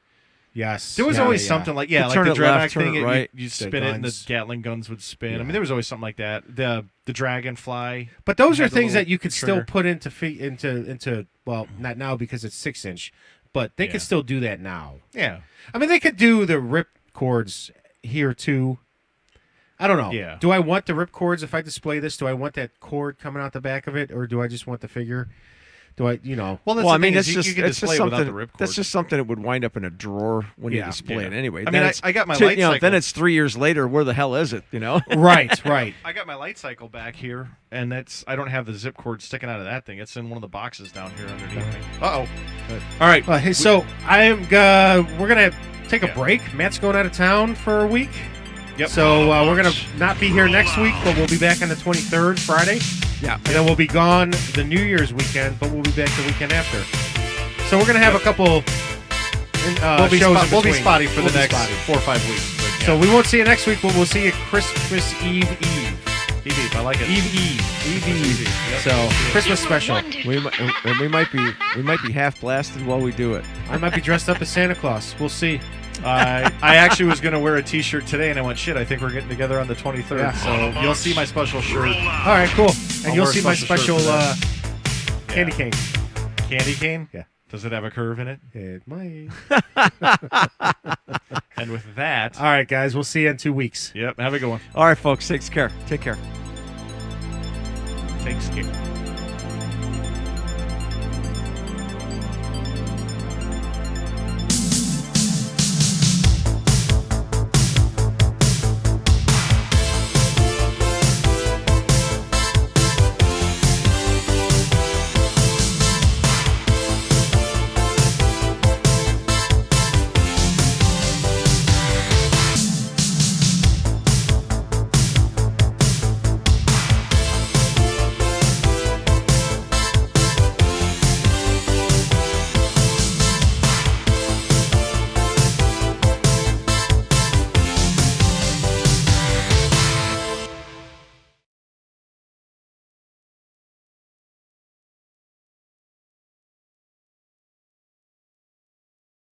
Yes. There was Yeah, always yeah. something like You like turn the it Dreadnought left, turn thing. it right. You spin it and the guns. Gatling guns would spin. I Yeah. mean, there was always something like that. The Dragonfly. But those had are the things little that you could still trigger. put into well, not now because it's 6-inch, but they Yeah. could still do that now. Yeah. I mean, they could do the rip cords here too. I don't know. Yeah. Do I want the rip cords if I display this? Do I want that cord coming out the back of it, or do I just want the figure? Do I, Well, that's Well, I the mean, thing that's is just you can that's display just it without something. the ripcord. That's just something that would wind up in a drawer when you Yeah. display it Yeah. anyway. I mean, Then it's- I got my light cycle. Then it's 3 years later. Where the hell is it? You know. right, right. I got my light cycle back here, and I don't have the zip cord sticking out of that thing. It's in one of the boxes down here underneath me. Uh-oh. All right. Hey, so we're gonna take a Yeah. break. Matt's going out of town for a week. Yep. So we're gonna not be here next week, but we'll be back on the 23rd, Friday. Yeah. And then we'll be gone the New Year's weekend, but we'll be back the weekend after. So we're gonna have a couple we'll be, shows in we'll be between. spotty for We'll the be next spotty. 4 or 5 weeks. But yeah. So we won't see you next week, but we'll see you Christmas Eve. Eve, I like it. Eve. So Christmas special. We might be half blasted while we do it. I might be dressed up as Santa Claus. We'll see. I actually was going to wear a T-shirt today, and I went, shit, I think we're getting together on the 23rd. Yeah. So you'll see my special shirt. All right, cool. And I'll you'll wear a see my special special shirt for candy cane. Candy cane? Yeah. Does it have a curve in it? It might. And with that, All right, guys. We'll see you in 2 weeks. yep, have a good one. All right, folks. Take care. Take care. Thanks, Kate.